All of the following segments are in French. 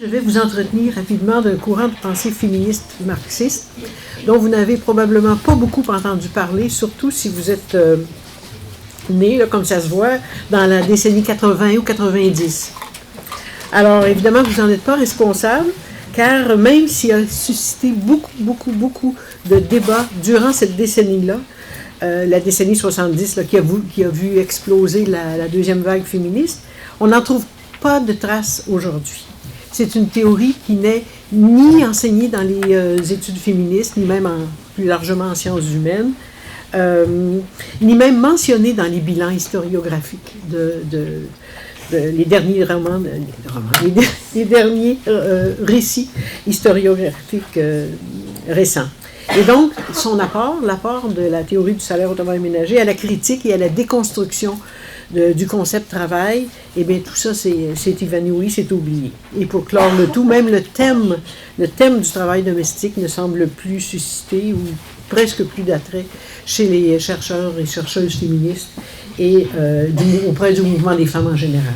Je vais vous entretenir rapidement d'un courant de pensée féministe marxiste dont vous n'avez probablement pas beaucoup entendu parler, surtout si vous êtes né, comme ça se voit, dans la décennie 80 ou 90. Alors, évidemment, vous n'en êtes pas responsable, car même s'il a suscité beaucoup de débats durant cette décennie-là, la décennie 70, là, qui a vu exploser la deuxième vague féministe, on n'en trouve pas de traces aujourd'hui. C'est une théorie qui n'est ni enseignée dans les études féministes, ni même plus largement en sciences humaines, ni même mentionnée dans les bilans historiographiques les derniers romans, les derniers récits historiographiques récents. Et donc, l'apport de la théorie du salaire au travail ménager à la critique et à la déconstruction du concept travail, eh bien, tout ça, c'est évanoui, c'est oublié. Et pour clore le tout, même le thème du travail domestique ne semble plus susciter ou presque plus d'attrait chez les chercheurs et chercheuses féministes et auprès du mouvement des femmes en général.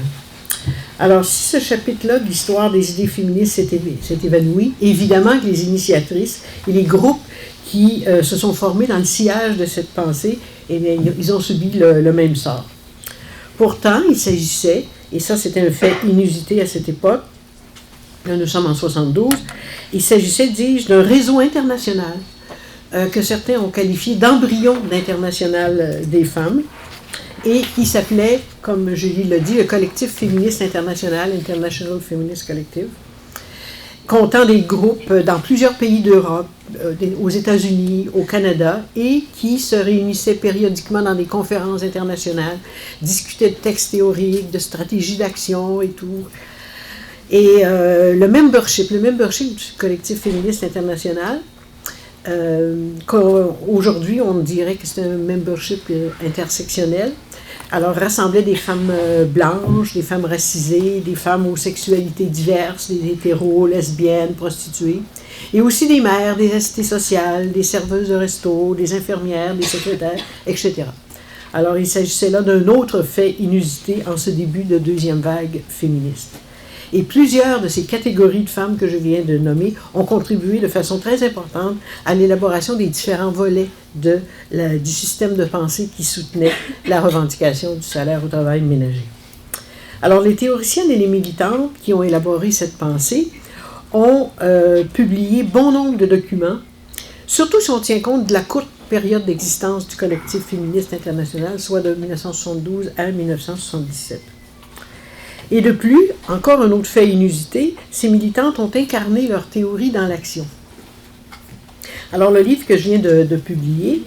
Alors, si ce chapitre-là de l'histoire des idées féministes s'est évanoui, évidemment que les initiatrices et les groupes qui se sont formés dans le sillage de cette pensée, eh bien, ils ont subi le même sort. Pourtant, il s'agissait, et ça c'était un fait inusité à cette époque, là nous sommes en 72, il s'agissait, dis-je, d'un réseau international que certains ont qualifié d'embryon d'international des femmes, et qui s'appelait, comme Julie l'a dit, le collectif féministe international, International Feminist Collective, comptant des groupes dans plusieurs pays d'Europe, aux États-Unis, au Canada, et qui se réunissaient périodiquement dans des conférences internationales, discutaient de textes théoriques, de stratégies d'action et tout. Et le membership du collectif féministe international, aujourd'hui on dirait que c'est un membership intersectionnel, alors rassemblait des femmes blanches, des femmes racisées, des femmes aux sexualités diverses, des hétéros, lesbiennes, prostituées, et aussi des mères, des assistées sociales, des serveuses de resto, des infirmières, des secrétaires, etc. Alors il s'agissait là d'un autre fait inusité en ce début de deuxième vague féministe. Et plusieurs de ces catégories de femmes que je viens de nommer ont contribué de façon très importante à l'élaboration des différents volets du système de pensée qui soutenait la revendication du salaire au travail ménager. Alors, les théoriciennes et les militantes qui ont élaboré cette pensée ont publié bon nombre de documents, surtout si on tient compte de la courte période d'existence du collectif féministe international, soit de 1972 à 1977. Et de plus, encore un autre fait inusité, ces militantes ont incarné leur théorie dans l'action. Alors, le livre que je viens de publier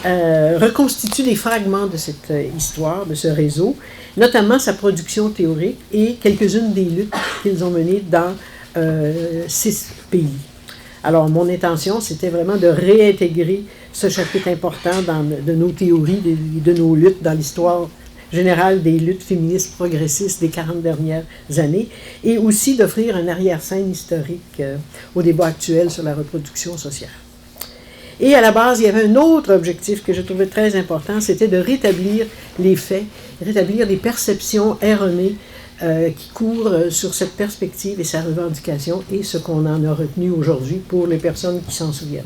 reconstitue des fragments de cette histoire, de ce réseau, notamment sa production théorique et quelques-unes des luttes qu'ils ont menées dans 6 pays. Alors, mon intention, c'était vraiment de réintégrer ce chapitre important de nos théories, de nos luttes dans l'histoire générale des luttes féministes progressistes des 40 dernières années, et aussi d'offrir un arrière-scène historique au débat actuel sur la reproduction sociale. Et à la base, il y avait un autre objectif que je trouvais très important, c'était de rétablir les faits, rétablir les perceptions erronées qui courent sur cette perspective et sa revendication, et ce qu'on en a retenu aujourd'hui pour les personnes qui s'en souviennent.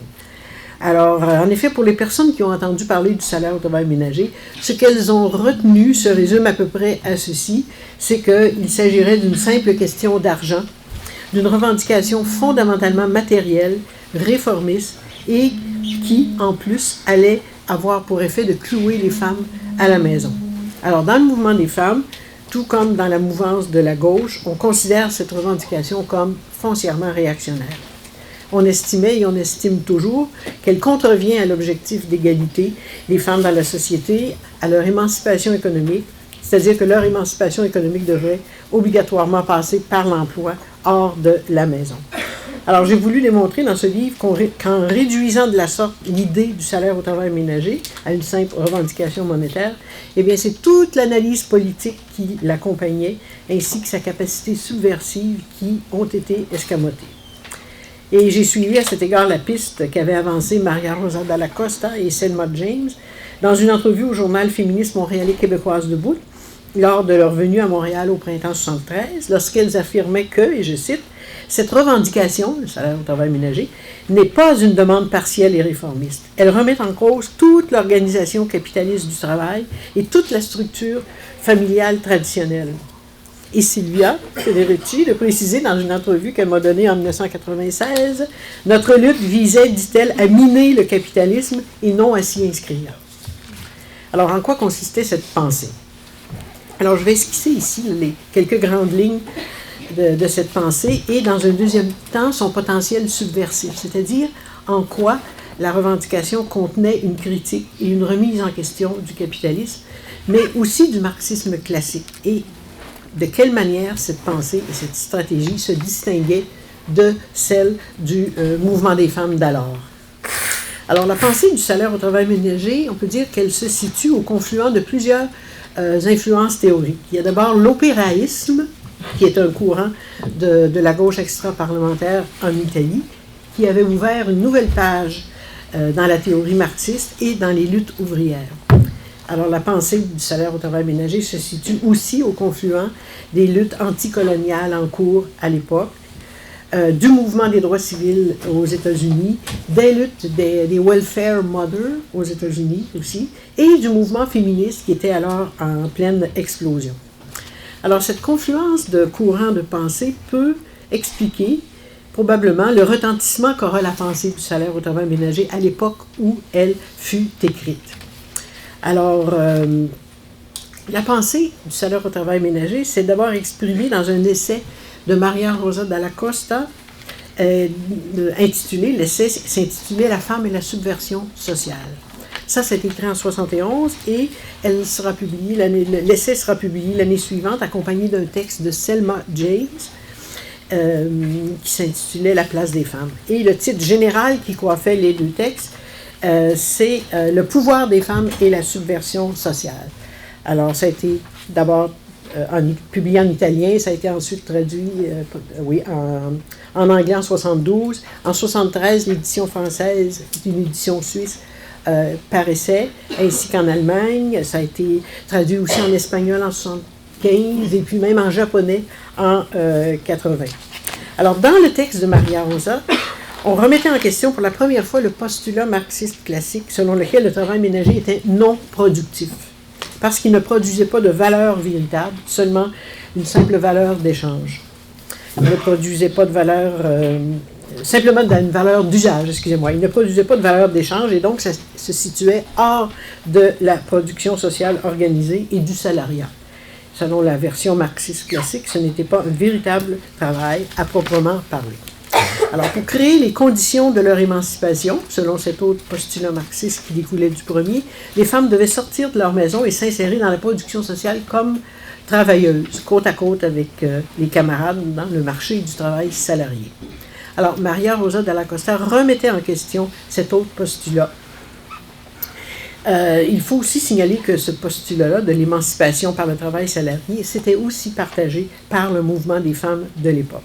Alors, en effet, pour les personnes qui ont entendu parler du salaire au travail ménager, ce qu'elles ont retenu se résume à peu près à ceci, c'est qu'il s'agirait d'une simple question d'argent, d'une revendication fondamentalement matérielle, réformiste, et qui, en plus, allait avoir pour effet de clouer les femmes à la maison. Alors, dans le mouvement des femmes, tout comme dans la mouvance de la gauche, on considère cette revendication comme foncièrement réactionnaire. On estimait et on estime toujours qu'elle contrevient à l'objectif d'égalité des femmes dans la société, à leur émancipation économique, c'est-à-dire que leur émancipation économique devrait obligatoirement passer par l'emploi hors de la maison. Alors, j'ai voulu démontrer dans ce livre qu'en réduisant de la sorte l'idée du salaire au travail ménager à une simple revendication monétaire, eh bien, c'est toute l'analyse politique qui l'accompagnait, ainsi que sa capacité subversive qui ont été escamotées. Et j'ai suivi à cet égard la piste qu'avaient avancée Maria Rosa Dalla Costa et Selma James dans une entrevue au journal féministe montréalais Québécoise Debout, lors de leur venue à Montréal au printemps 1973, lorsqu'elles affirmaient que, et je cite, « Cette revendication, le salaire au travail ménager, n'est pas une demande partielle et réformiste. Elle remet en cause toute l'organisation capitaliste du travail et toute la structure familiale traditionnelle. Et Silvia Federici de préciser dans une entrevue qu'elle m'a donnée en 1996, « Notre lutte visait, dit-elle, à miner le capitalisme et non à s'y inscrire. » Alors, en quoi consistait cette pensée? Alors, je vais esquisser ici les quelques grandes lignes de cette pensée et, dans un deuxième temps, son potentiel subversif, c'est-à-dire en quoi la revendication contenait une critique et une remise en question du capitalisme, mais aussi du marxisme classique, et de quelle manière cette pensée et cette stratégie se distinguaient de celle du mouvement des femmes d'alors. Alors, la pensée du salaire au travail ménager, on peut dire qu'elle se situe au confluent de plusieurs influences théoriques. Il y a d'abord l'opéraïsme, qui est un courant de la gauche extra-parlementaire en Italie, qui avait ouvert une nouvelle page dans la théorie marxiste et dans les luttes ouvrières. Alors, la pensée du salaire au travail ménager se situe aussi au confluent des luttes anticoloniales en cours à l'époque, du mouvement des droits civils aux États-Unis, des luttes des welfare mothers aux États-Unis aussi, et du mouvement féministe qui était alors en pleine explosion. Alors, cette confluence de courants de pensée peut expliquer probablement le retentissement qu'aura la pensée du salaire au travail ménager à l'époque où elle fut écrite. Alors, la pensée du salaire au travail ménager s'est d'abord exprimée dans un essai de Maria Rosa Dalla Costa, intitulé, l'essai s'intitulait « La femme et la subversion sociale ». Ça, c'est écrit en 1971 et l'essai sera publié l'année suivante, accompagné d'un texte de Selma James, qui s'intitulait « La place des femmes ». Et le titre général qui coiffait les deux textes, c'est « Le pouvoir des femmes et la subversion sociale ». Alors, ça a été d'abord publié en italien, ça a été ensuite traduit en anglais en 1972. En 1973, l'édition française, qui est une édition suisse, paraissait, ainsi qu'en Allemagne. Ça a été traduit aussi en espagnol en 1975 et puis même en japonais en 1980. Alors, dans le texte de Maria Rosa, on remettait en question pour la première fois le postulat marxiste classique selon lequel le travail ménager était non productif, parce qu'il ne produisait pas de valeur véritable, seulement une simple valeur d'échange. Il ne produisait pas de valeur, simplement une valeur d'usage, excusez-moi. Il ne produisait pas de valeur d'échange et donc ça se situait hors de la production sociale organisée et du salariat. Selon la version marxiste classique, ce n'était pas un véritable travail à proprement parler. Alors, pour créer les conditions de leur émancipation, selon cet autre postulat marxiste qui découlait du premier, les femmes devaient sortir de leur maison et s'insérer dans la production sociale comme travailleuses, côte à côte avec les camarades dans le marché du travail salarié. Alors, Maria Rosa Dalla Costa remettait en question cet autre postulat. Il faut aussi signaler que ce postulat-là de l'émancipation par le travail salarié, c'était aussi partagé par le mouvement des femmes de l'époque.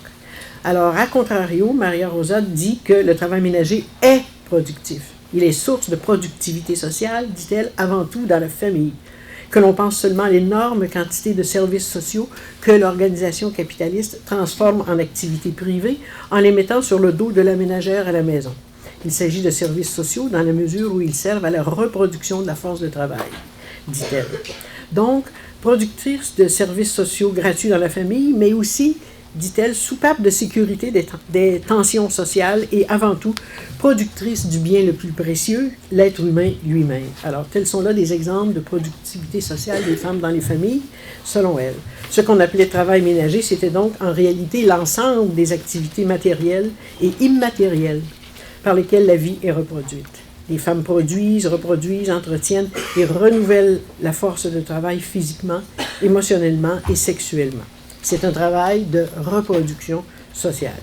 Alors, à contrario, Maria Rosa dit que le travail ménager est productif. Il est source de productivité sociale, dit-elle, avant tout dans la famille. Que l'on pense seulement à l'énorme quantité de services sociaux que l'organisation capitaliste transforme en activités privées en les mettant sur le dos de la ménagère à la maison. Il s'agit de services sociaux dans la mesure où ils servent à la reproduction de la force de travail, dit-elle. Donc, productrice de services sociaux gratuits dans la famille, mais aussi, dit-elle, soupape de sécurité des tensions sociales et avant tout, productrice du bien le plus précieux, l'être humain lui-même. Alors, tels sont là des exemples de productivité sociale des femmes dans les familles, selon elle. Ce qu'on appelait travail ménager, c'était donc en réalité l'ensemble des activités matérielles et immatérielles par lesquelles la vie est reproduite. Les femmes produisent, reproduisent, entretiennent et renouvellent la force de travail physiquement, émotionnellement et sexuellement. C'est un travail de reproduction sociale.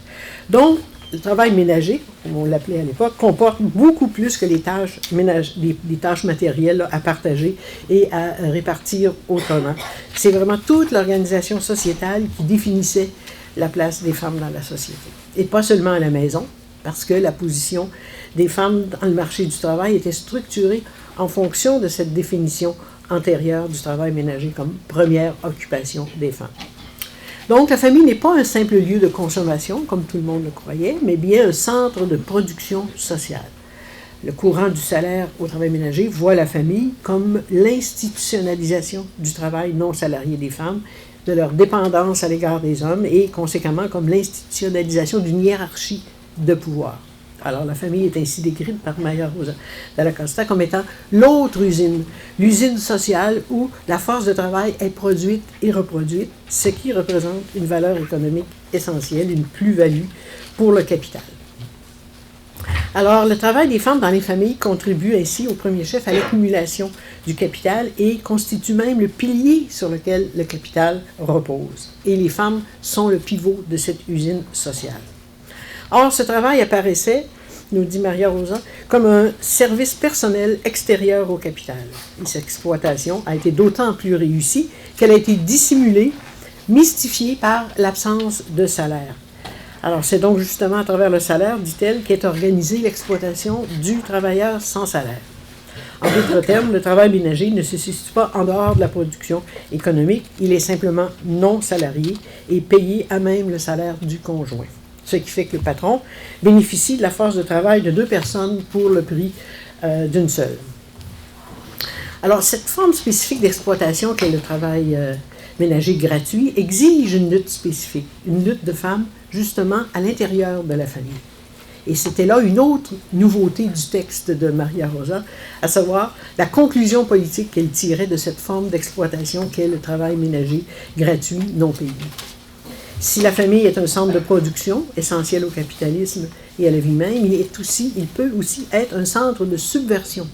Donc, le travail ménager, comme on l'appelait à l'époque, comporte beaucoup plus que les tâches, les tâches matérielles là, à partager et à répartir autrement. C'est vraiment toute l'organisation sociétale qui définissait la place des femmes dans la société. Et pas seulement à la maison, parce que la position des femmes dans le marché du travail était structurée en fonction de cette définition antérieure du travail ménager comme première occupation des femmes. Donc, la famille n'est pas un simple lieu de consommation, comme tout le monde le croyait, mais bien un centre de production sociale. Le courant du salaire au travail ménager voit la famille comme l'institutionnalisation du travail non salarié des femmes, de leur dépendance à l'égard des hommes et, conséquemment, comme l'institutionnalisation d'une hiérarchie de pouvoir. Alors, la famille est ainsi décrite par Maria Rosa Dalla Costa comme étant l'autre usine, l'usine sociale où la force de travail est produite et reproduite, ce qui représente une valeur économique essentielle, une plus-value pour le capital. Alors, le travail des femmes dans les familles contribue ainsi au premier chef à l'accumulation du capital et constitue même le pilier sur lequel le capital repose. Et les femmes sont le pivot de cette usine sociale. Or, ce travail apparaissait, nous dit Maria Rosa, comme un service personnel extérieur au capital. Et cette exploitation a été d'autant plus réussie qu'elle a été dissimulée, mystifiée par l'absence de salaire. Alors, c'est donc justement à travers le salaire, dit-elle, qu'est organisée l'exploitation du travailleur sans salaire. En d'autres termes, le travail ménager ne se situe pas en dehors de la production économique, il est simplement non salarié et payé à même le salaire du conjoint. Ce qui fait que le patron bénéficie de la force de travail de 2 personnes pour le prix d'une seule. Alors, cette forme spécifique d'exploitation qu'est le travail ménager gratuit exige une lutte spécifique, une lutte de femmes justement à l'intérieur de la famille. Et c'était là une autre nouveauté du texte de Maria Rosa, à savoir la conclusion politique qu'elle tirait de cette forme d'exploitation qu'est le travail ménager gratuit non payé. Si la famille est un centre de production essentiel au capitalisme et à la vie même, il peut aussi être un centre de subversion,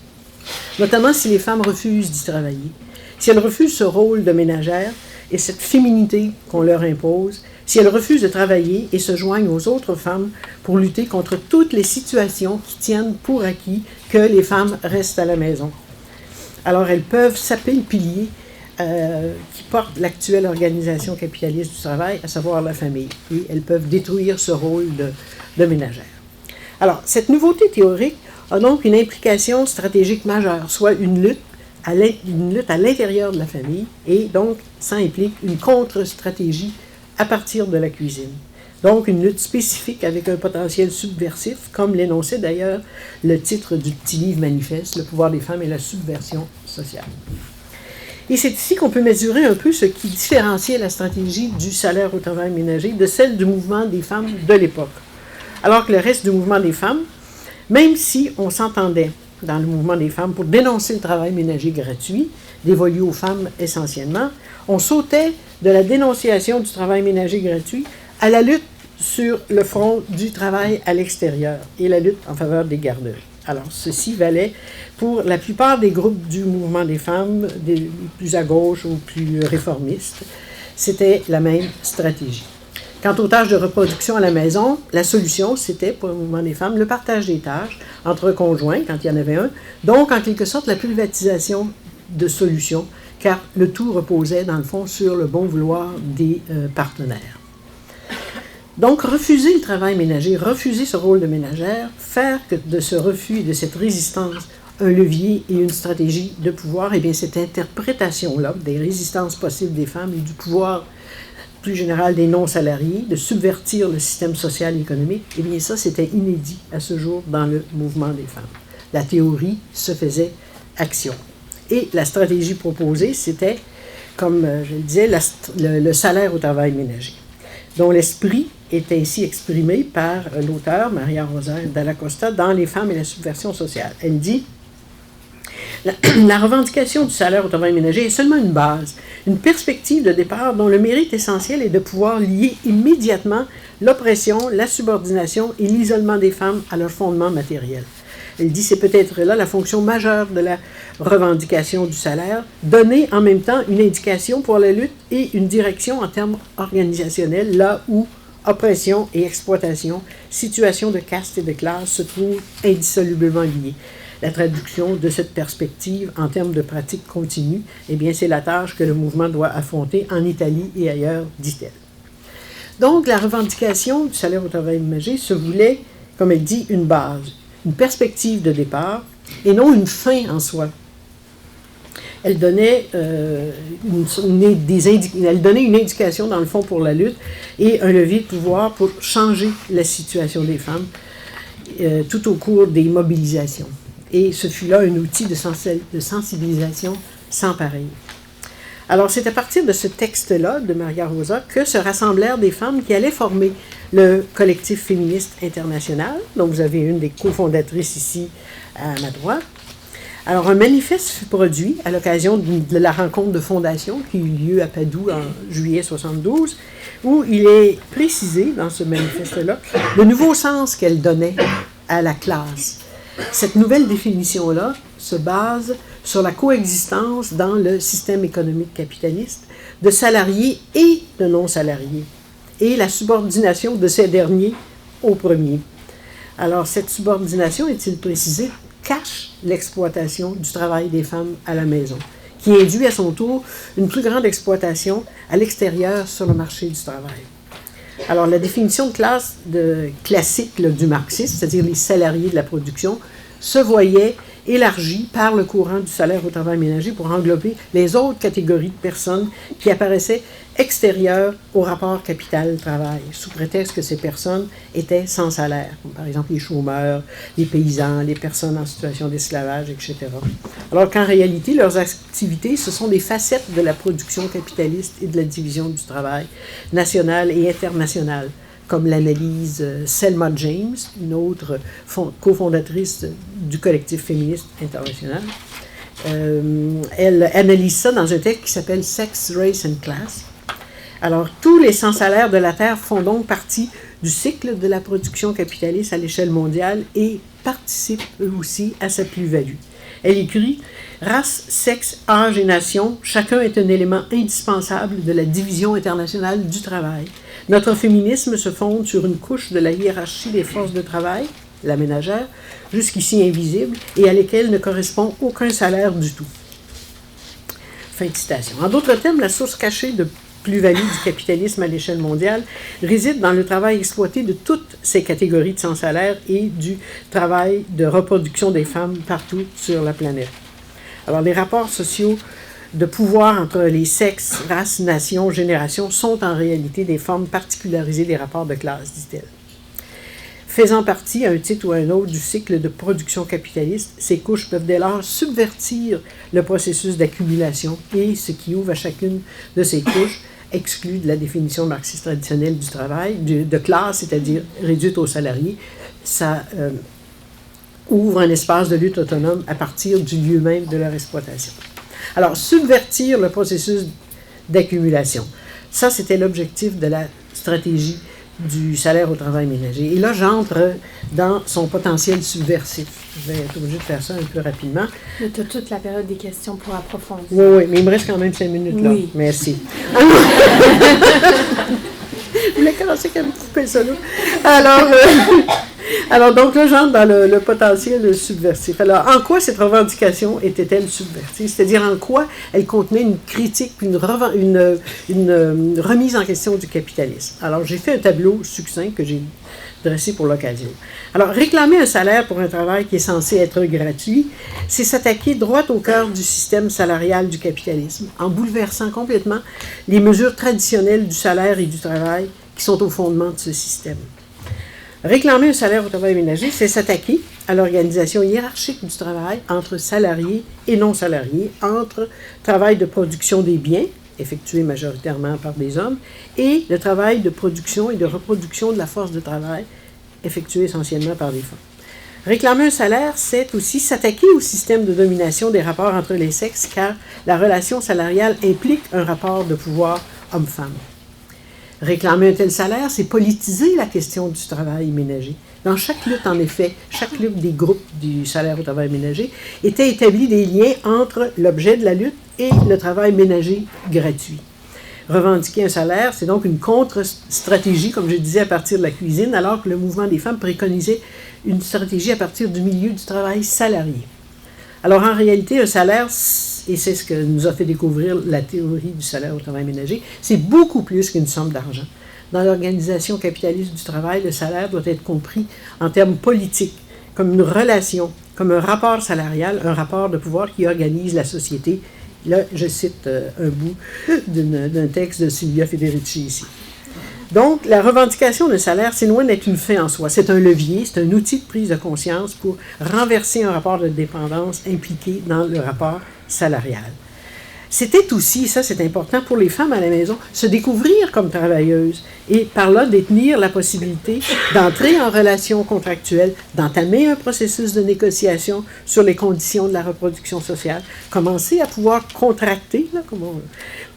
notamment si les femmes refusent d'y travailler. Si elles refusent ce rôle de ménagère et cette féminité qu'on leur impose, si elles refusent de travailler et se joignent aux autres femmes pour lutter contre toutes les situations qui tiennent pour acquis que les femmes restent à la maison. Alors elles peuvent saper le pilier qui porte l'actuelle organisation capitaliste du travail, à savoir la famille. Et elles peuvent détruire ce rôle de ménagère. Alors, cette nouveauté théorique a donc une implication stratégique majeure, soit une lutte à l'intérieur de la famille, et donc ça implique une contre-stratégie à partir de la cuisine. Donc, une lutte spécifique avec un potentiel subversif, comme l'énonçait d'ailleurs le titre du petit livre manifeste, Le pouvoir des femmes et la subversion sociale. Et c'est ici qu'on peut mesurer un peu ce qui différenciait la stratégie du salaire au travail ménager de celle du mouvement des femmes de l'époque. Alors que le reste du mouvement des femmes, même si on s'entendait dans le mouvement des femmes pour dénoncer le travail ménager gratuit, dévolu aux femmes essentiellement, on sautait de la dénonciation du travail ménager gratuit à la lutte sur le front du travail à l'extérieur et la lutte en faveur des garderies. Alors, ceci valait pour la plupart des groupes du mouvement des femmes, des plus à gauche ou plus réformistes. C'était la même stratégie. Quant aux tâches de reproduction à la maison, la solution, c'était, pour le mouvement des femmes, le partage des tâches entre conjoints, quand il y en avait un, donc en quelque sorte la privatisation de solutions, car le tout reposait, dans le fond, sur le bon vouloir des partenaires. Donc, refuser le travail ménager, refuser ce rôle de ménagère, faire que de ce refus et de cette résistance un levier et une stratégie de pouvoir, eh bien, cette interprétation-là des résistances possibles des femmes et du pouvoir plus général des non-salariés, de subvertir le système social et économique, eh bien, ça, c'était inédit à ce jour dans le mouvement des femmes. La théorie se faisait action. Et la stratégie proposée, c'était, comme je le disais, le salaire au travail ménager, dont l'esprit est ainsi exprimé par l'auteure Maria Rosa Dalla Costa dans Les femmes et la subversion sociale. Elle dit la revendication du salaire au travail ménager est seulement une base, une perspective de départ dont le mérite essentiel est de pouvoir lier immédiatement l'oppression, la subordination et l'isolement des femmes à leur fondement matériel. Elle dit c'est peut-être là la fonction majeure de la revendication du salaire, donner en même temps une indication pour la lutte et une direction en termes organisationnels, là où oppression et exploitation, situation de caste et de classe se trouvent indissolublement liées. La traduction de cette perspective en termes de pratique continue, eh bien, c'est la tâche que le mouvement doit affronter en Italie et ailleurs, dit-elle. Donc, la revendication du salaire au travail ménager se voulait, comme elle dit, une base, une perspective de départ et non une fin en soi. elle donnait, elle donnait une indication, dans le fond, pour la lutte et un levier de pouvoir pour changer la situation des femmes tout au cours des mobilisations. Et ce fut là un outil de sensibilisation sans pareil. Alors, c'est à partir de ce texte-là, de Maria Rosa, que se rassemblèrent des femmes qui allaient former le collectif féministe international. Donc, vous avez une des cofondatrices ici à ma droite. Alors, un manifeste fut produit à l'occasion de la rencontre de fondation qui eut lieu à Padoue en juillet 1972, où il est précisé dans ce manifeste-là le nouveau sens qu'elle donnait à la classe. Cette nouvelle définition-là se base sur la coexistence dans le système économique capitaliste de salariés et de non-salariés, et la subordination de ces derniers aux premiers. Alors, cette subordination, est-il précisé, cache l'exploitation du travail des femmes à la maison, qui induit à son tour une plus grande exploitation à l'extérieur sur le marché du travail. Alors, la définition de classe classique du marxisme, c'est-à-dire les salariés de la production, se voyait élargie par le courant du salaire au travail ménager pour englober les autres catégories de personnes qui apparaissaient extérieures au rapport capital-travail, sous prétexte que ces personnes étaient sans salaire, comme par exemple les chômeurs, les paysans, les personnes en situation d'esclavage, etc. Alors qu'en réalité, leurs activités, ce sont des facettes de la production capitaliste et de la division du travail national et international, comme l'analyse Selma James, une autre cofondatrice du collectif féministe international. Elle analyse ça dans un texte qui s'appelle « Sex, Race and Class ». Alors, tous les sans-salaires de la Terre font donc partie du cycle de la production capitaliste à l'échelle mondiale et participent eux aussi à sa plus-value. Elle écrit « Race, sexe, âge et nation, chacun est un élément indispensable de la division internationale du travail. Notre féminisme se fonde sur une couche de la hiérarchie des forces de travail, la ménagère, jusqu'ici invisible, et à laquelle ne correspond aucun salaire du tout. » Fin de citation. En d'autres termes, la source cachée de plus-value du capitalisme à l'échelle mondiale réside dans le travail exploité de toutes ces catégories de sans-salaire et du travail de reproduction des femmes partout sur la planète. Alors, les rapports sociaux de pouvoir entre les sexes, races, nations, générations sont en réalité des formes particularisées des rapports de classe, dit-elle. Faisant partie, à un titre ou à un autre, du cycle de production capitaliste, ces couches peuvent dès lors subvertir le processus d'accumulation et ce qui ouvre à chacune de ces couches exclut de la définition marxiste traditionnelle du travail, de classe, c'est-à-dire réduite aux salariés. Ça ouvre un espace de lutte autonome à partir du lieu même de leur exploitation. Alors, subvertir le processus d'accumulation. Ça, c'était l'objectif de la stratégie du salaire au travail ménager. Et là, j'entre dans son potentiel subversif. Je vais être obligé de faire ça un peu rapidement. Tu as toute la période des questions pour approfondir. Oui, oui, mais il me reste quand même 5 minutes là. Oui. Merci. Je voulais commencer comme couper ça là. Alors, donc là, j'entre dans le potentiel subversif. Alors, en quoi cette revendication était-elle subversive? C'est-à-dire en quoi elle contenait une critique, une remise en question du capitalisme. Alors, j'ai fait un tableau succinct que j'ai dressé pour l'occasion. Alors, réclamer un salaire pour un travail qui est censé être gratuit, c'est s'attaquer droit au cœur du système salarial du capitalisme, en bouleversant complètement les mesures traditionnelles du salaire et du travail qui sont au fondement de ce système. Réclamer un salaire au travail ménager, c'est s'attaquer à l'organisation hiérarchique du travail entre salariés et non-salariés, entre travail de production des biens, effectué majoritairement par des hommes, et le travail de production et de reproduction de la force de travail, effectué essentiellement par des femmes. Réclamer un salaire, c'est aussi s'attaquer au système de domination des rapports entre les sexes, car la relation salariale implique un rapport de pouvoir homme-femme. Réclamer un tel salaire, c'est politiser la question du travail ménager. Dans chaque lutte, en effet, chaque lutte des groupes du salaire au travail ménager était établi des liens entre l'objet de la lutte et le travail ménager gratuit. Revendiquer un salaire, c'est donc une contre-stratégie, comme je disais, à partir de la cuisine, alors que le mouvement des femmes préconisait une stratégie à partir du milieu du travail salarié. Alors, en réalité, un salaire, et c'est ce que nous a fait découvrir la théorie du salaire au travail ménager, c'est beaucoup plus qu'une somme d'argent. Dans l'organisation capitaliste du travail, le salaire doit être compris en termes politiques, comme une relation, comme un rapport salarial, un rapport de pouvoir qui organise la société Là, je cite un bout d'un texte de Silvia Federici ici. Donc, la revendication d'un salaire, c'est loin d'être une fin en soi. C'est un levier, c'est un outil de prise de conscience pour renverser un rapport de dépendance impliqué dans le rapport salarial. C'était aussi, ça c'est important pour les femmes à la maison, se découvrir comme travailleuses et par là détenir la possibilité d'entrer en relation contractuelle, d'entamer un processus de négociation sur les conditions de la reproduction sociale, commencer à pouvoir contracter là,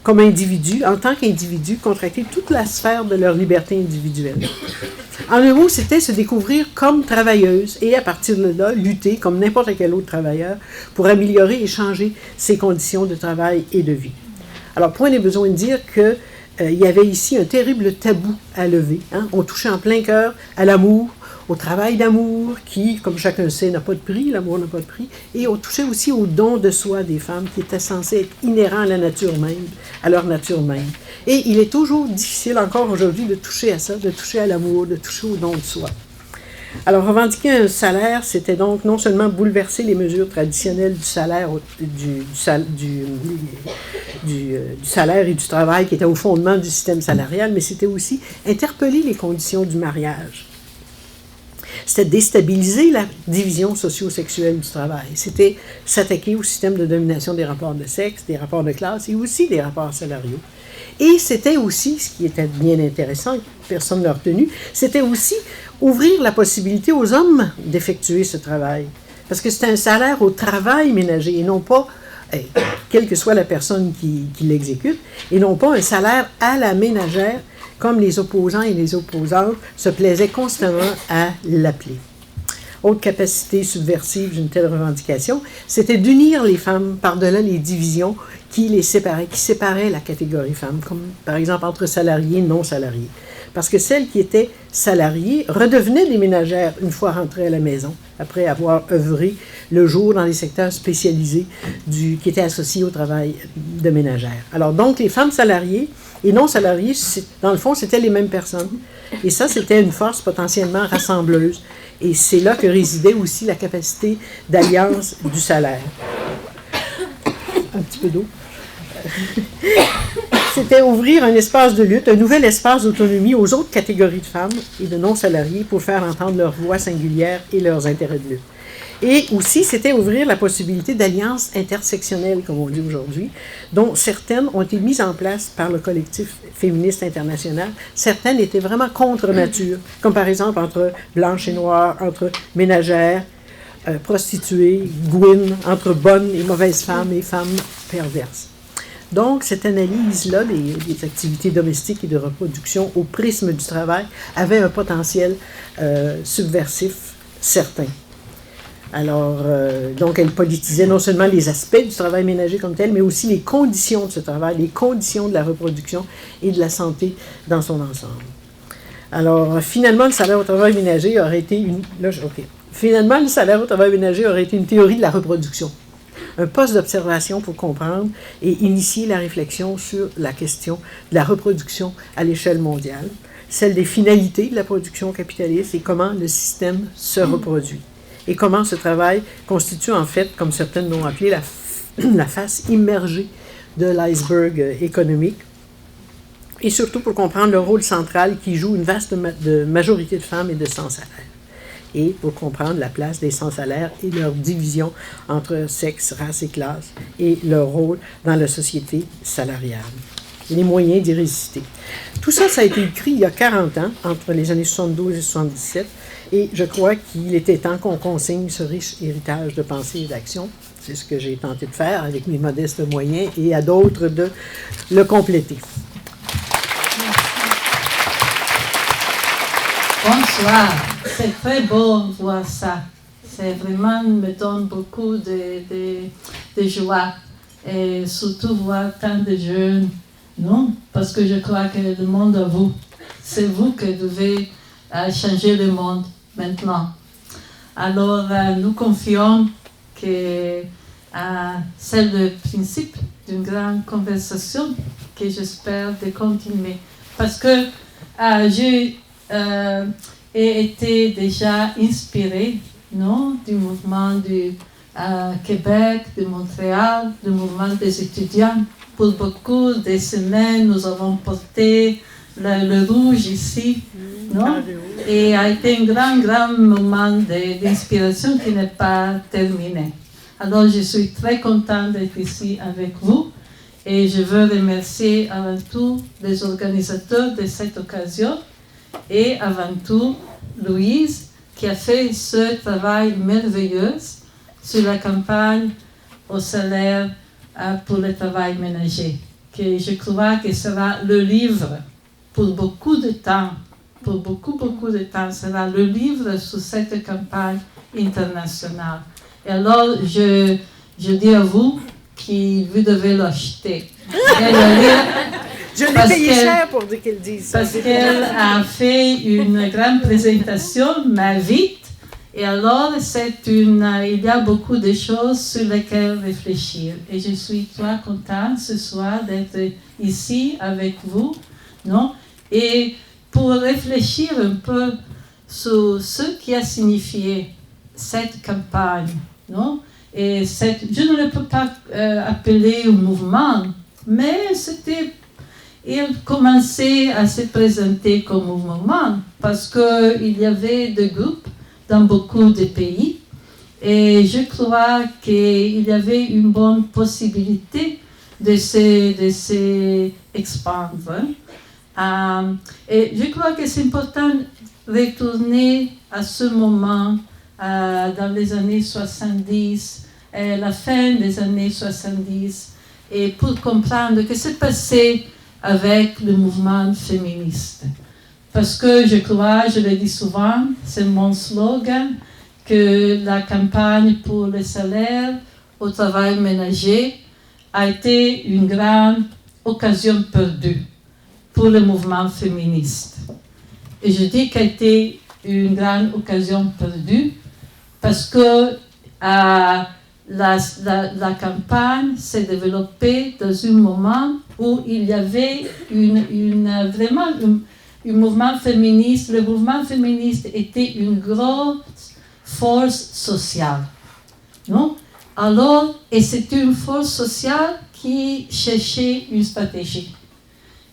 comme individu, en tant qu'individu, contracter toute la sphère de leur liberté individuelle. En un mot, c'était se découvrir comme travailleuse et à partir de là, lutter comme n'importe quel autre travailleur pour améliorer et changer ses conditions de travail et de vie. Alors, point n'est besoin de dire qu'il y avait ici un terrible tabou à lever. Hein? On touchait en plein cœur à l'amour, au travail d'amour qui, comme chacun sait, n'a pas de prix, l'amour n'a pas de prix, et on touchait aussi au don de soi des femmes qui étaient censées être inhérents à la nature même, à leur nature même. Et il est toujours difficile encore aujourd'hui de toucher à ça, de toucher à l'amour, de toucher au don de soi. Alors, revendiquer un salaire, c'était donc non seulement bouleverser les mesures traditionnelles du salaire, du salaire et du travail qui étaient au fondement du système salarial, mais c'était aussi interpeller les conditions du mariage. C'était déstabiliser la division socio-sexuelle du travail. C'était s'attaquer au système de domination des rapports de sexe, des rapports de classe et aussi des rapports salariaux. Et c'était aussi, ce qui était bien intéressant, personne ne l'a retenu, c'était aussi ouvrir la possibilité aux hommes d'effectuer ce travail. Parce que c'était un salaire au travail ménager et non pas, quelle que soit la personne qui l'exécute, et non pas un salaire à la ménagère, comme les opposants et les opposantes se plaisaient constamment à l'appeler. Autre capacité subversive d'une telle revendication, c'était d'unir les femmes par-delà les divisions qui séparaient la catégorie femme, comme par exemple entre salariés et non-salariés. Parce que celles qui étaient salariées redevenaient des ménagères une fois rentrées à la maison, après avoir œuvré le jour dans les secteurs spécialisés qui étaient associés au travail de ménagère. Alors donc, les femmes salariées et non salariées, dans le fond, c'était les mêmes personnes. Et ça, c'était une force potentiellement rassembleuse. Et c'est là que résidait aussi la capacité d'alliance du salaire. Un petit peu d'eau. C'était ouvrir un espace de lutte, un nouvel espace d'autonomie aux autres catégories de femmes et de non-salariés pour faire entendre leur voix singulière et leurs intérêts de lutte. Et aussi, c'était ouvrir la possibilité d'alliances intersectionnelles, comme on dit aujourd'hui, dont certaines ont été mises en place par le collectif féministe international. Certaines étaient vraiment contre nature, comme par exemple entre blanches et noires, entre ménagères, prostituées, gouines, entre bonnes et mauvaises femmes et femmes perverses. Donc, cette analyse-là des activités domestiques et de reproduction au prisme du travail avait un potentiel subversif certain. Alors, donc, elle politisait non seulement les aspects du travail ménager comme tel, mais aussi les conditions de ce travail, les conditions de la reproduction et de la santé dans son ensemble. Alors, finalement, le salaire au travail ménager aurait été Finalement, le salaire au travail ménager aurait été une théorie de la reproduction. Un poste d'observation pour comprendre et initier la réflexion sur la question de la reproduction à l'échelle mondiale, celle des finalités de la production capitaliste et comment le système se reproduit. Et comment ce travail constitue en fait, comme certaines l'ont appelé, la face immergée de l'iceberg économique. Et surtout pour comprendre le rôle central qui joue une vaste majorité de femmes et de sans-salaire. Et pour comprendre la place des sans-salaires et leur division entre sexe, race et classe et leur rôle dans la société salariale. Et les moyens d'y résister. Tout ça, ça a été écrit il y a 40 ans, entre les années 72 et 77, et je crois qu'il était temps qu'on consigne ce riche héritage de pensée et d'action. C'est ce que j'ai tenté de faire avec mes modestes moyens et à d'autres de le compléter. Bonsoir, c'est très beau de voir ça. C'est vraiment, me donne beaucoup de joie. Et surtout voir tant de jeunes, non? Parce que je crois que le monde à vous, c'est vous qui devez changer le monde maintenant. Alors, nous confions que c'est le principe d'une grande conversation que j'espère de continuer. Parce que j'ai été déjà inspirée, non, du mouvement du à Québec, de Montréal, le mouvement des étudiants. Pour beaucoup de semaines, nous avons porté le rouge ici, non? Et a été un grand moment d'inspiration qui n'est pas terminé. Alors, je suis très contente d'être ici avec vous et je veux remercier avant tout les organisateurs de cette occasion et avant tout Louise qui a fait ce travail merveilleux sur la campagne au salaire pour le travail ménager, que je crois que sera le livre pour beaucoup de temps, sera le livre sur cette campagne internationale. Et alors, je dis à vous que vous devez l'acheter. Je l'ai payé cher pour dire qu'elle dise ça. Parce qu'elle a fait une grande présentation, mais vite. Et alors, il y a beaucoup de choses sur lesquelles réfléchir. Et je suis très contente ce soir d'être ici avec vous, non? Et pour réfléchir un peu sur ce qui a signifié cette campagne, non? Et je ne le peux pas appeler un mouvement, mais il commençait à se présenter comme un mouvement parce qu'il y avait des groupes dans beaucoup de pays et je crois qu'il y avait une bonne possibilité de s'expandre. Et je crois que c'est important de retourner à ce moment dans les années 70, la fin des années 70, et pour comprendre ce qui s'est passé avec le mouvement féministe. Parce que je crois, je le dis souvent, c'est mon slogan, que la campagne pour le salaire au travail ménager a été une grande occasion perdue pour le mouvement féministe. Et je dis qu'elle a été une grande occasion perdue parce que la campagne s'est développée dans un moment où il y avait vraiment un mouvement féministe. Le mouvement féministe était une grosse force sociale. Non? Alors, et c'était une force sociale qui cherchait une stratégie.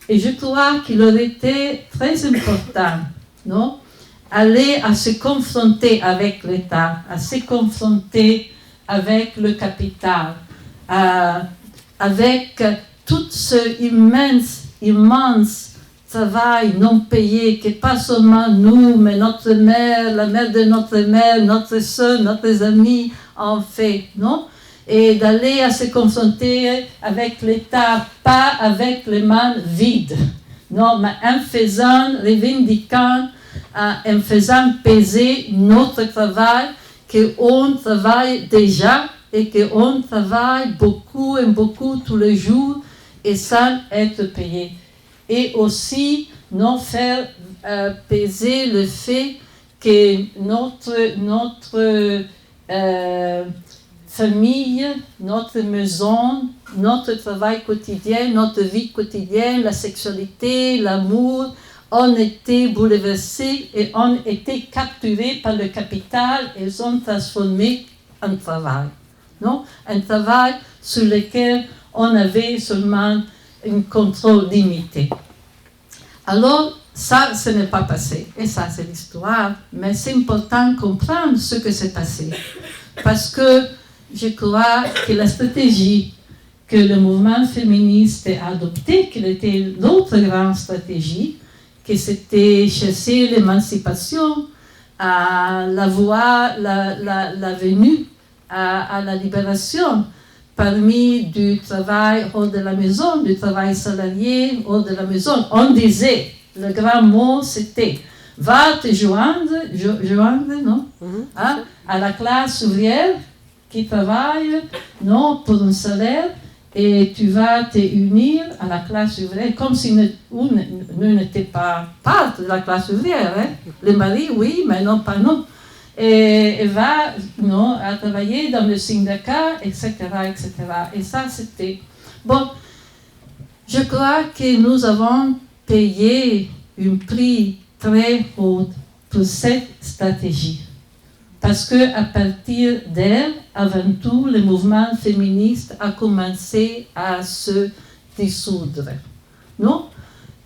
Et je crois qu'il aurait été très important, non? Aller à se confronter avec l'État, à se confronter avec le capital, avec tout ce immense travail non payé que pas seulement nous, mais notre mère, la mère de notre mère, notre soeur, notre amis ont fait, non? Et d'aller à se confronter avec l'État, pas avec les mains vides, non, mais en faisant, revendiquant, en faisant peser notre travail, qu'on travaille déjà et qu'on travaille beaucoup et beaucoup tous les jours et sans être payé. Et aussi, non faire peser le fait que notre famille, notre maison, notre travail quotidien, notre vie quotidienne, la sexualité, l'amour, ont été bouleversés et ont été capturés par le capital et sont transformés en travail. Non? Un travail sur lequel on avait seulement un contrôle limité. Alors, ça, ce n'est pas passé. Et ça, c'est l'histoire. Mais c'est important de comprendre ce que s'est passé. Parce que je crois que la stratégie que le mouvement féministe a adoptée, qui était l'autre grande stratégie, que c'était chercher l'émancipation, la voie, la venue à la libération parmi du travail hors de la maison, du travail salarié hors de la maison. On disait, le grand mot c'était « va te joindre non? À la classe ouvrière qui travaille non, pour un salaire et tu vas te unir à la classe ouvrière comme si nous n'étions pas part de la classe ouvrière. Hein? Les maris, oui, mais non, pas non. Et va non, à travailler dans le syndicat, etc., etc. Et ça, c'était... Bon, je crois que nous avons payé un prix très haut pour cette stratégie. parce qu'à partir d'elle, avant tout, le mouvement féministe a commencé à se dissoudre. Non?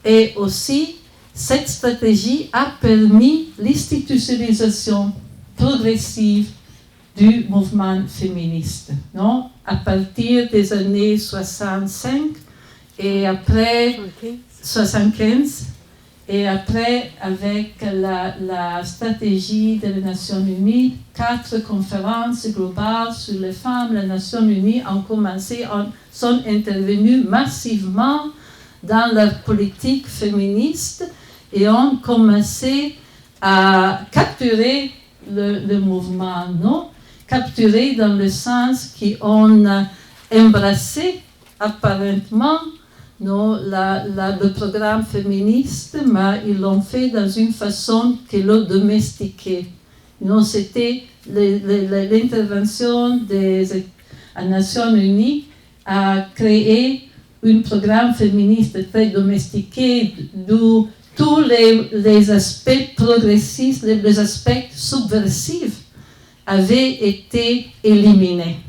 Et aussi, cette stratégie a permis l'institutionnalisation progressive du mouvement féministe. Non? À partir des années 65 et après 75, et après, avec la stratégie des Nations Unies, 4 conférences globales sur les femmes, les Nations Unies sont intervenues massivement dans la politique féministe et ont commencé à capturer le mouvement, non? Capturer dans le sens qu'on a embrassé apparemment non, le programme féministe, mais ils l'ont fait dans une façon que l'ont domestiqué. Non, c'était l'intervention des Nations Unies à créer un programme féministe très domestiqué, d'où tous les aspects progressistes, les aspects subversifs avaient été éliminés.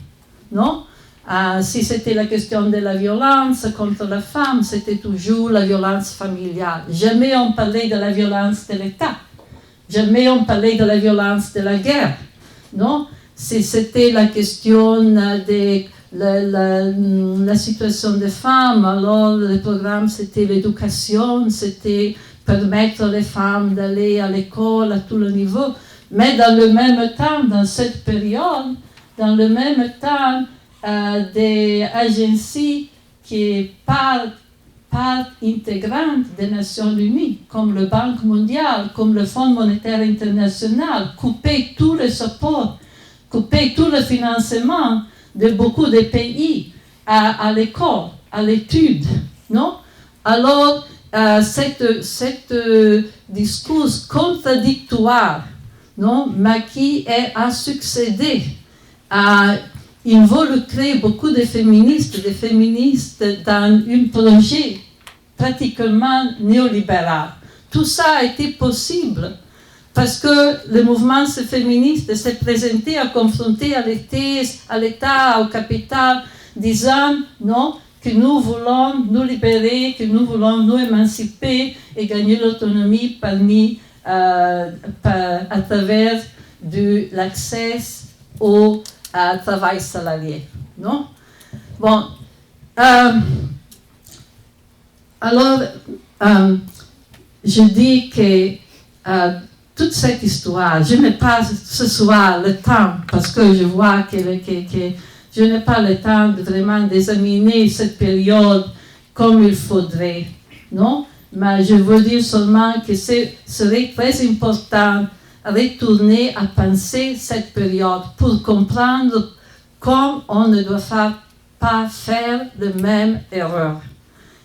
Non? Si c'était la question de la violence contre la femme, c'était toujours la violence familiale. Jamais on parlait de la violence de l'État. Jamais on parlait de la violence de la guerre. Non? Si c'était la question de la situation des femmes, alors le programme c'était l'éducation, c'était permettre aux femmes d'aller à l'école à tous les niveaux. Mais dans le même temps, dans cette période, dans le même temps, des agences qui part intégrante des Nations Unies, comme la Banque mondiale, comme le Fonds monétaire international, couper tout le support, couper tout le financement de beaucoup de pays à l'école, à l'étude, non? Alors, cette discours contradictoire, non, mais qui a succédé à involucrer beaucoup de féministes dans un projet pratiquement néolibéral. Tout ça a été possible parce que le mouvement féministe s'est présenté à confronter à l'État, au capital, disant non, que nous voulons nous libérer, que nous voulons nous émanciper et gagner l'autonomie à travers de l'accès au travail salarié. Non? Bon, alors, je dis que toute cette histoire, je n'ai pas ce soir le temps, parce que je vois que je n'ai pas le temps de vraiment d'examiner cette période comme il faudrait, non? Mais je veux dire seulement que ce serait très important retourner à penser cette période pour comprendre comment on ne doit pas faire les mêmes erreurs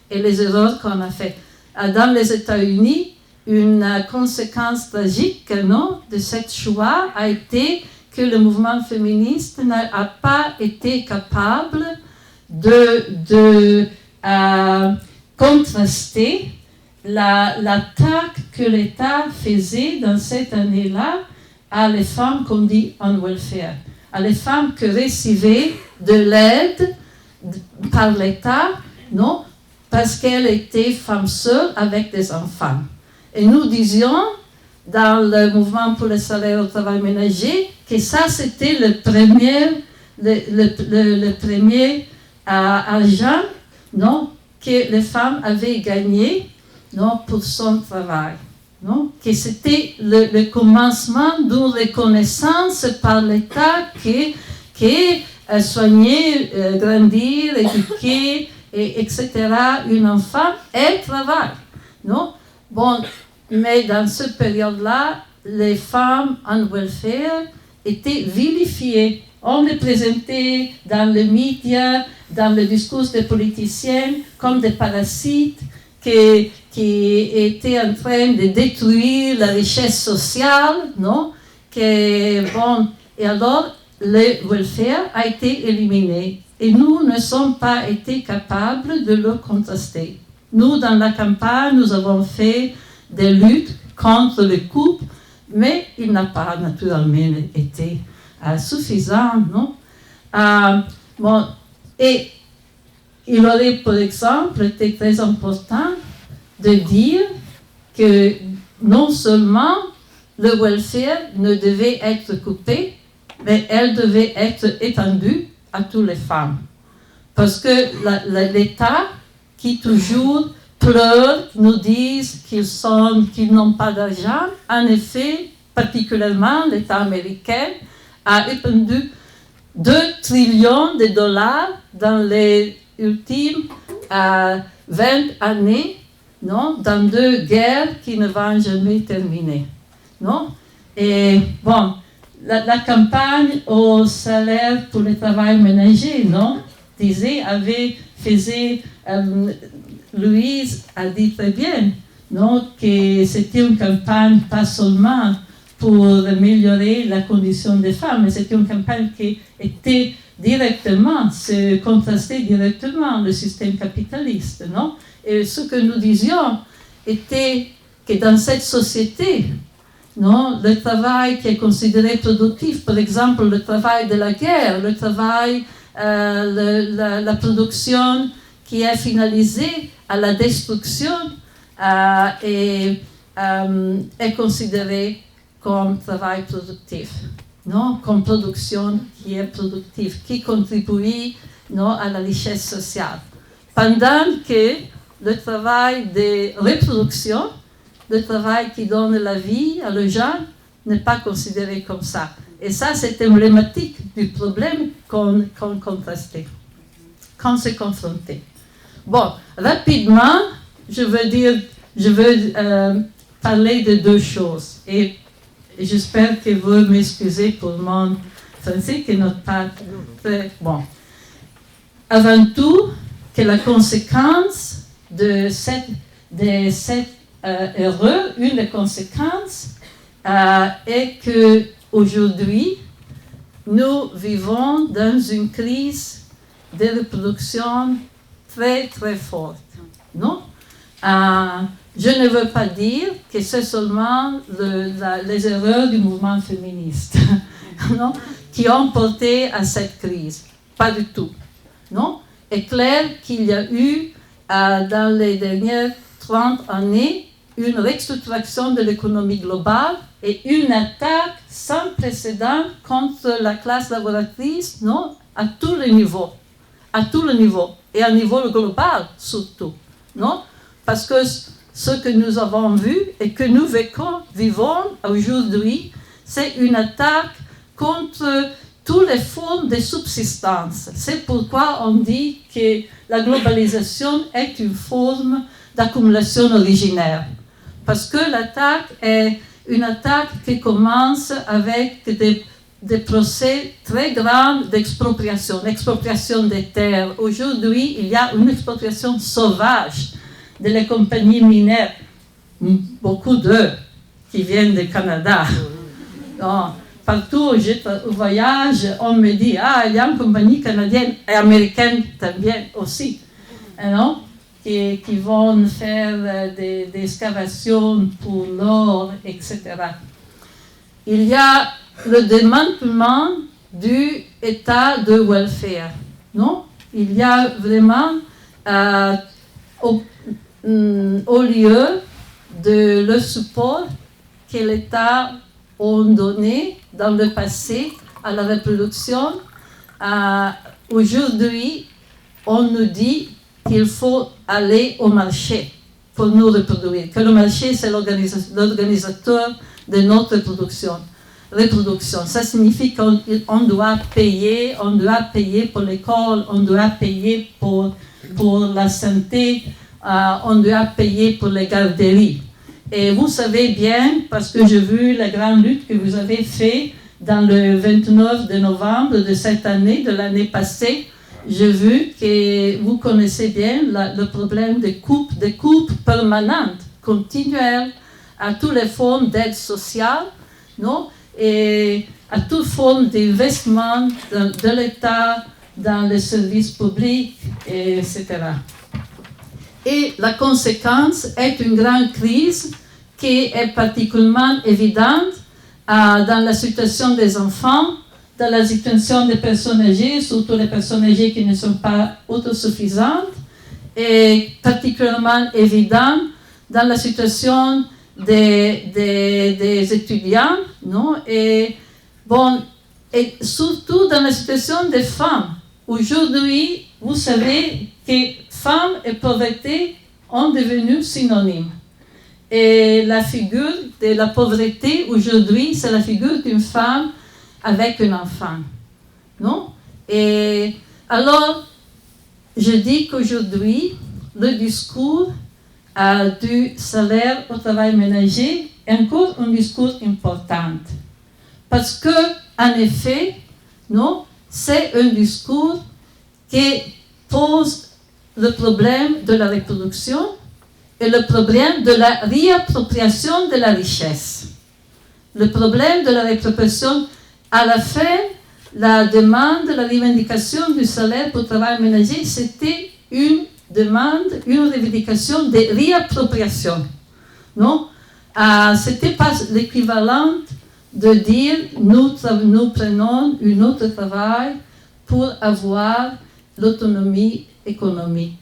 et les erreurs qu'on a faites. Dans les États-Unis, une conséquence tragique, non, de cette choix a été que le mouvement féministe n'a pas été capable de contraster l'attaque que l'État faisait dans cette année-là à les femmes qu'on dit en welfare, à les femmes qui recevaient de l'aide par l'État, non, parce qu'elles étaient femmes seules avec des enfants. Et nous disions, dans le mouvement pour le salaire au travail ménager, que ça c'était le premier argent, non, que les femmes avaient gagné, non, pour son travail. Non? Que c'était le commencement d'une reconnaissance par l'État qui soigner, grandir, éduquer, etc. une enfant, elle travaille. Non? Bon, mais dans cette période-là, les femmes en welfare étaient vilifiées. On les présentait dans les médias, dans le discours des politiciens, comme des parasites qui étaient en train de détruire la richesse sociale, non? Bon, et alors, le welfare a été éliminé. Et nous ne sommes pas été capables de le contraster. Nous, dans la campagne, nous avons fait des luttes contre les coupes, mais il n'a pas naturellement été suffisant, non? Bon, et il aurait, par exemple, été très important de dire que non seulement le welfare ne devait être coupé, mais elle devait être étendue à toutes les femmes. Parce que l'État, qui toujours pleure, nous disent qu'ils n'ont pas d'argent, en effet, particulièrement l'État américain, a étendu 2 trillions de dollars dans les ultimes 20 années, non, dans 2 guerres qui ne vont jamais terminer. Non? Et bon, la campagne au salaire pour le travail ménager, non, Louise a dit très bien, non, que c'était une campagne pas seulement pour améliorer la condition des femmes, mais c'était une campagne qui était directement, se contrastait directement le système capitaliste, non? Et ce que nous disions était que dans cette société, non, le travail qui est considéré productif, par exemple le travail de la guerre, le travail, la production qui est finalisée à la destruction est considérée comme travail productif, non, comme production qui est productive, qui contribue, non, à la richesse sociale. Pendant que le travail de reproduction, le travail qui donne la vie à les gens, n'est pas considéré comme ça. Et ça, c'est emblématique du problème qu'on contrastait, qu'on s'est confronté. Bon, rapidement, je veux parler de 2 choses. Et j'espère que vous m'excusez pour mon français qui n'est pas très bon. Avant tout, que la conséquence de cette erreur, une des conséquences est qu'aujourd'hui, nous vivons dans une crise de reproduction très, très forte. Non? Je ne veux pas dire que c'est seulement les erreurs du mouvement féministe non? Qui ont porté à cette crise. Pas du tout. Non? Il est clair qu'il y a eu, dans les dernières 30 années, une restructuration de l'économie globale et une attaque sans précédent contre la classe laboratrice, non, à tous les niveaux, et à niveau global surtout, non, parce que ce que nous avons vu et que nous vivons aujourd'hui, c'est une attaque contre toutes les formes de subsistance. C'est pourquoi on dit que la globalisation est une forme d'accumulation originaire. Parce que l'attaque est une attaque qui commence avec des procès très grands d'expropriation des terres. Aujourd'hui, il y a une expropriation sauvage de les compagnies minières, beaucoup d'eux qui viennent du Canada. Donc, partout où je voyage, on me dit il y a une compagnie canadienne et américaine bien aussi. Non? Qui vont faire des excavations pour l'or, etc. Il y a le démantèlement du état de welfare. Non? Il y a vraiment, au lieu de le support que l'État a donné dans le passé à la reproduction, aujourd'hui, on nous dit qu'il faut aller au marché pour nous reproduire, que le marché, c'est l'organisateur de notre reproduction. Ça signifie qu'on doit payer pour l'école, on doit payer pour la santé, on doit payer pour les garderies. Et vous savez bien, parce que j'ai vu la grande lutte que vous avez faite dans le 29 de novembre de cette année, de l'année passée, j'ai vu que vous connaissez bien le problème des coupes permanentes, continuelles, à toutes les formes d'aide sociale, non? Et à toute forme d'investissement de l'État dans les services publics, etc. Et la conséquence est une grande crise qui est particulièrement évidente dans la situation des enfants, dans la situation des personnes âgées, surtout les personnes âgées qui ne sont pas autosuffisantes, et particulièrement évident dans la situation des étudiants, non? Et surtout dans la situation des femmes. Aujourd'hui, vous savez que femmes et pauvreté ont devenu synonymes. Et la figure de la pauvreté aujourd'hui, c'est la figure d'une femme avec un enfant, non? Et alors, je dis qu'aujourd'hui, le discours du salaire au travail ménager est encore un discours important. Parce que, en effet, non, c'est un discours qui pose le problème de la reproduction et le problème de la réappropriation de la richesse. Le problème de la réappropriation, à la fin, la demande, la revendication du salaire pour le travail ménager, c'était une demande, une revendication de réappropriation. Non? C'était pas l'équivalent de dire nous prenons un autre travail pour avoir l'autonomie économique.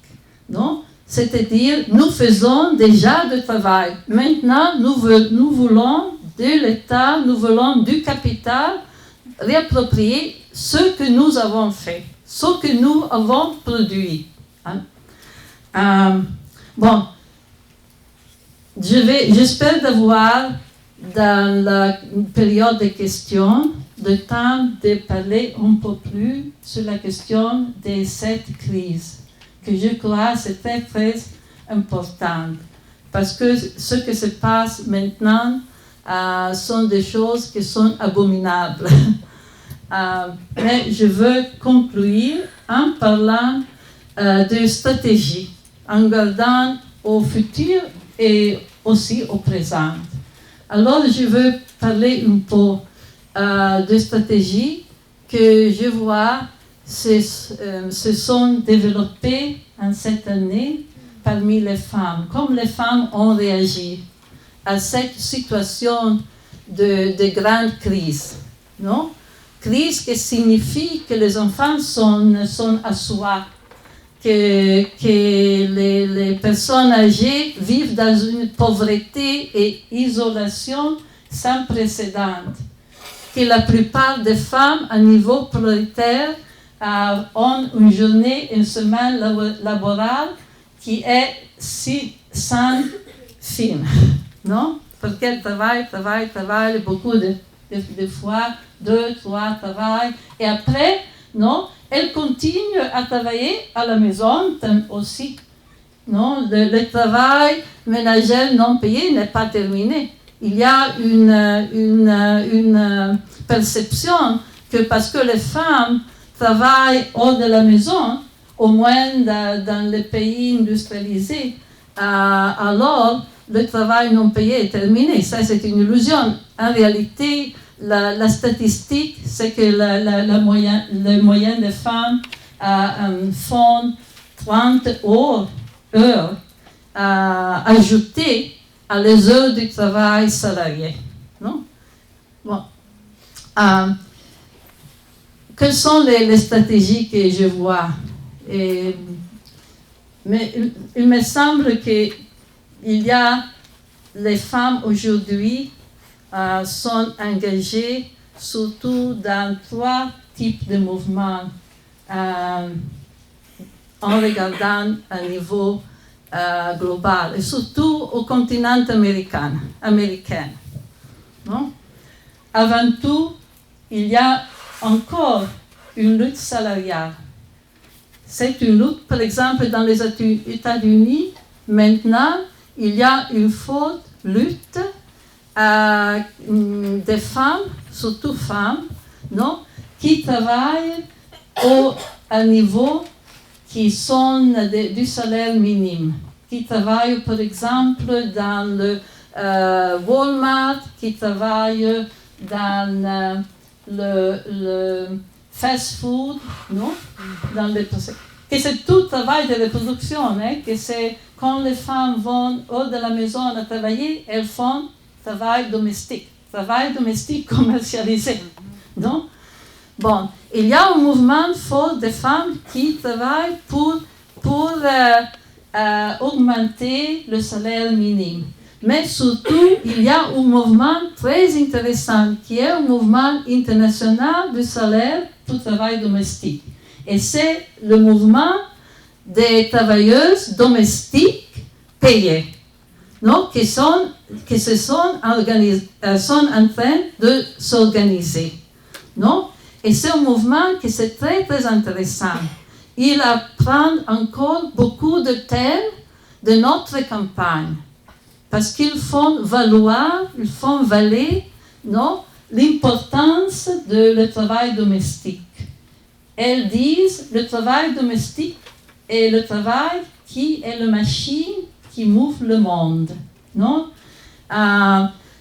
Non? C'est-à-dire, nous faisons déjà du travail. Maintenant, nous voulons de l'État, nous voulons du capital réapproprier ce que nous avons fait, ce que nous avons produit. J'espère d'avoir, dans la période de questions, le temps de parler un peu plus sur la question de cette crise, que je crois c'est très, très important. Parce que ce qui se passe maintenant sont des choses qui sont abominables. Mais je veux conclure en parlant de stratégie, en gardant au futur et aussi au présent. Alors, je veux parler un peu de stratégies que je vois se sont développées en cette année parmi les femmes. Comme les femmes ont réagi à cette situation de grande crise, non? Crise qui signifie que les enfants sont à soi, que les personnes âgées vivent dans une pauvreté et isolation sans précédent, que la plupart des femmes à niveau prolétaire ont une journée, une semaine laborale qui est sans fin, non? Parce qu'elles travaillent beaucoup de fois, 2, 3 travail, et après, non? Elles continuent à travailler à la maison aussi. Non? Le travail ménager non payé n'est pas terminé. Il y a une perception que parce que les femmes travaillent hors de la maison, au moins dans les pays industrialisés, alors le travail non payé est terminé. Ça, c'est une illusion. En réalité, la statistique, c'est que le moyen des femmes font 30 heures ajoutées à les heures du travail salarié. Non? Bon. Quelles sont les stratégies que je vois? Mais il me semble qu'il y a les femmes aujourd'hui sont engagées surtout dans 3 types de mouvements en regardant à niveau global et surtout au continent américain. Non? Avant tout, il y a encore une lutte salariale. C'est une lutte, par exemple, dans les États-Unis, maintenant, il y a une forte lutte des femmes, surtout femmes, non, qui travaillent à niveau qui sont du salaire minime, qui travaillent par exemple dans le Walmart, qui travaillent dans le fast food, non, dans les que c'est tout travail de reproduction, hein, que c'est quand les femmes vont hors de la maison à travailler, elles font travail domestique, travail domestique commercialisé. Non? Bon, il y a un mouvement fort de femmes qui travaillent pour augmenter le salaire minime. Mais surtout, il y a un mouvement très intéressant qui est un mouvement international du salaire pour le travail domestique. Et c'est le mouvement des travailleuses domestiques payées, non, qui sont en train de s'organiser. Non? Et c'est un mouvement qui est très, très intéressant. Il apprend encore beaucoup de thèmes de notre campagne. Parce qu'ils font valoir, ils font valer, non, l'importance du travail domestique. Elles disent le travail domestique est le travail qui est la machine qui move le monde. Non?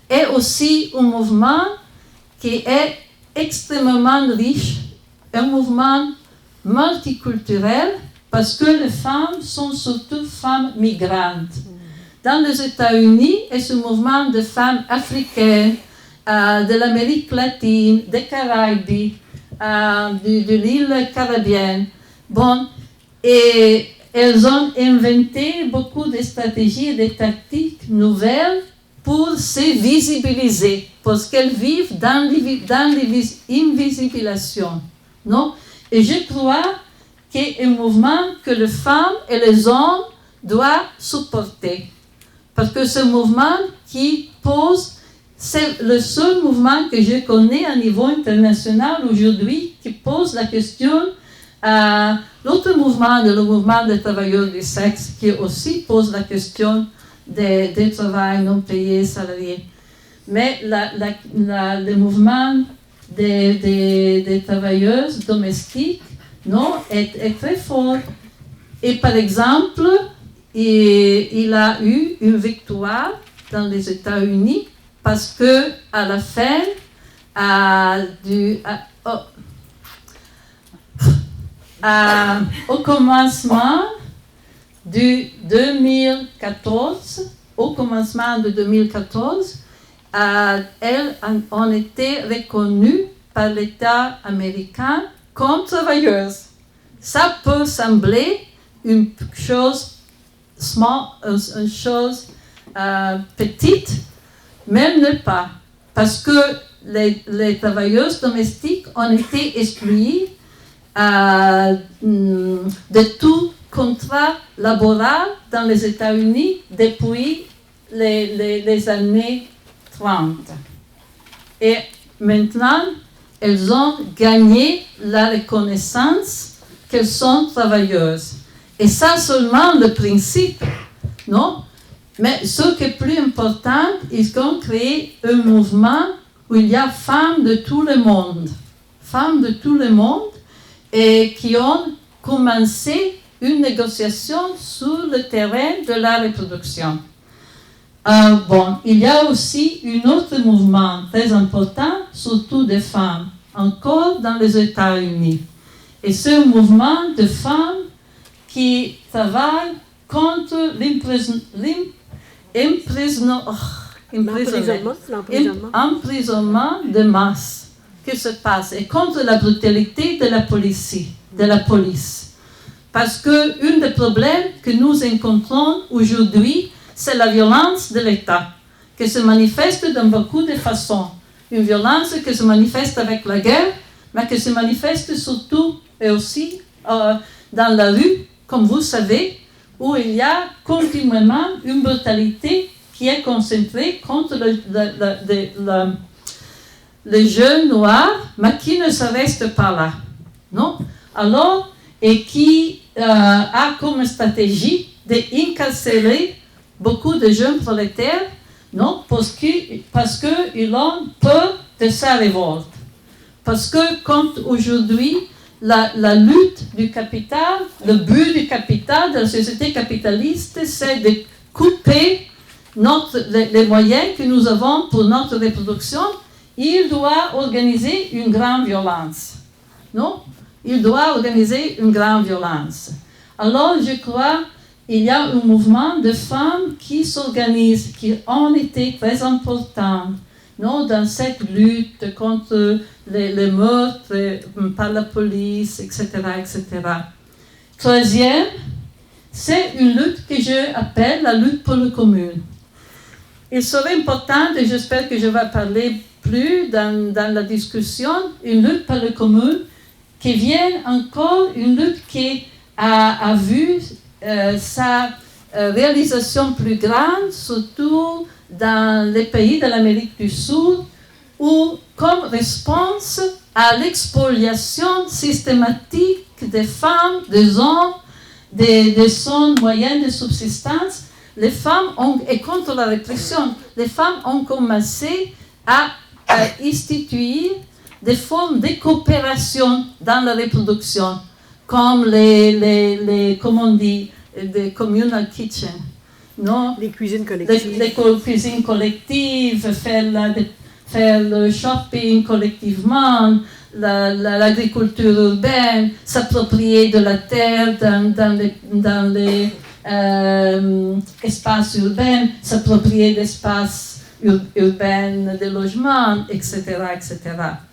Et aussi un mouvement qui est extrêmement riche, un mouvement multiculturel, parce que les femmes sont surtout femmes migrantes. Dans les États-Unis, c'est un mouvement de femmes africaines, de l'Amérique latine, des Caraïbes, de l'île caribéenne. Bon, et elles ont inventé beaucoup de stratégies et de tactiques nouvelles pour se visibiliser, parce qu'elles vivent dans l'invisibilisation. Non? Et je crois qu'il y a un mouvement que les femmes et les hommes doivent supporter. Parce que ce mouvement qui pose, c'est le seul mouvement que je connais à niveau international aujourd'hui qui pose la question, l'autre mouvement, le mouvement des travailleurs du sexe, qui aussi pose la question des travail non payé, salariés. Mais le mouvement des travailleuses domestiques, non, est très fort. Et par exemple, il a eu une victoire dans les États-Unis parce que à la fin au commencement de 2014, elles ont été reconnues par l'État américain comme travailleuses. Ça peut sembler une chose une chose petite, mais ne pas. Parce que les travailleuses domestiques ont été exclues de tout contrat laboral dans les États-Unis depuis les années 30. Et maintenant, elles ont gagné la reconnaissance qu'elles sont travailleuses. Et ça seulement le principe, non? Mais ce qui est plus important, ils ont créé un mouvement où il y a femmes de tout le monde. Femmes de tout le monde et qui ont commencé une négociation sur le terrain de la reproduction. Bon, il y a aussi un autre mouvement très important, surtout des femmes, encore dans les États-Unis. Et c'est un mouvement de femmes qui travaillent contre l'emprisonnement de masse qui se passe et contre la brutalité de la police. Parce qu'un des problèmes que nous rencontrons aujourd'hui, c'est la violence de l'État, qui se manifeste dans beaucoup de façons. Une violence qui se manifeste avec la guerre, mais qui se manifeste surtout et aussi dans la rue, comme vous savez, où il y a continuellement une brutalité qui est concentrée contre les jeunes noirs, mais qui ne se reste pas là. Non? Alors, et qui a comme stratégie d'incarcérer beaucoup de jeunes prolétaires, non? Parce qu'ils ont peur de sa révolte. Parce que quand aujourd'hui, la lutte du capital, le but du capital, de la société capitaliste, c'est de couper les moyens que nous avons pour notre reproduction, il doit organiser une grande violence. Non? Il doit organiser une grande violence. Alors, je crois qu'il y a un mouvement de femmes qui s'organisent, qui ont été très importantes non, dans cette lutte contre les meurtres par la police, etc., etc. Troisième, c'est une lutte que je appelle la lutte pour le commun. Il serait important, et j'espère que je vais parler plus dans la discussion, une lutte pour le commun qui vient encore, une lutte qui a vu sa réalisation plus grande, surtout dans les pays de l'Amérique du Sud, où, comme réponse à l'expoliation systématique des femmes, des hommes, des zones moyennes de subsistance, les femmes et contre la répression, les femmes ont commencé à instituer des formes de coopération dans la reproduction, comme comment on dit, les communal kitchen, non? Les cuisines collectives. Les cuisines collectives, faire le shopping collectivement, l'agriculture urbaine, s'approprier de la terre dans les espaces urbains, s'approprier d'espaces urbains de logement, etc., etc.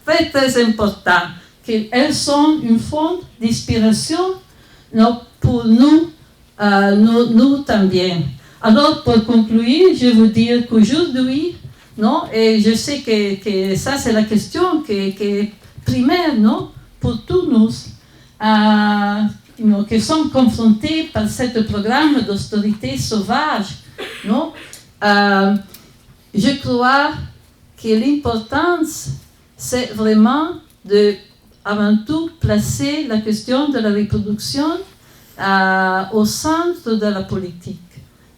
Très, très important qu'elles sont une font d'inspiration, non, pour nous también. Alors, pour conclure, je veux dire qu'aujourd'hui, non, et je sais que ça, c'est la question qui est primaire, non, pour tous nous, qui sont confrontés par ce programme d'austérité sauvage, non. Je crois que l'importance, c'est vraiment avant tout, placer la question de la reproduction au centre de la politique.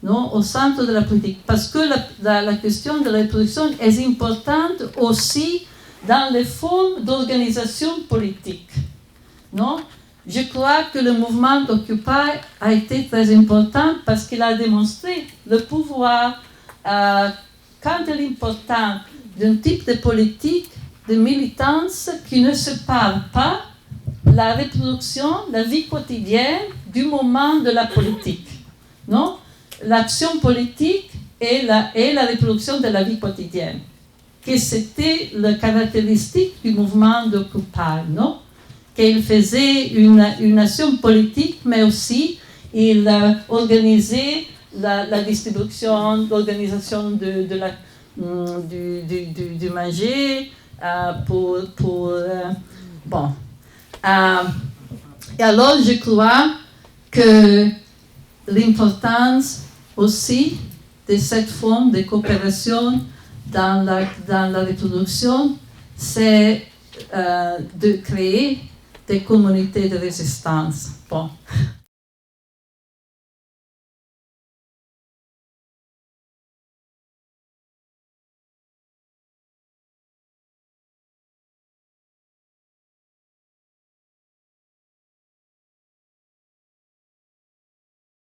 Non, au centre de la politique. Parce que la question de la reproduction est importante aussi dans les formes d'organisation politique. Non? Je crois que le mouvement d'Occupy a été très important parce qu'il a démontré le pouvoir, quand il est important, d'un type de politique de militance qui ne sépare pas la reproduction, la vie quotidienne du moment de la politique. Non? L'action politique et la reproduction de la vie quotidienne. Que c'était la caractéristique du mouvement d'Occupy, non? Qu'il faisait une action politique, mais aussi il organisait la distribution, l'organisation du manger bon. Et alors, je crois que l'importance aussi de cette forme de coopération dans la reproduction, c'est de créer des communautés de résistance. Bon.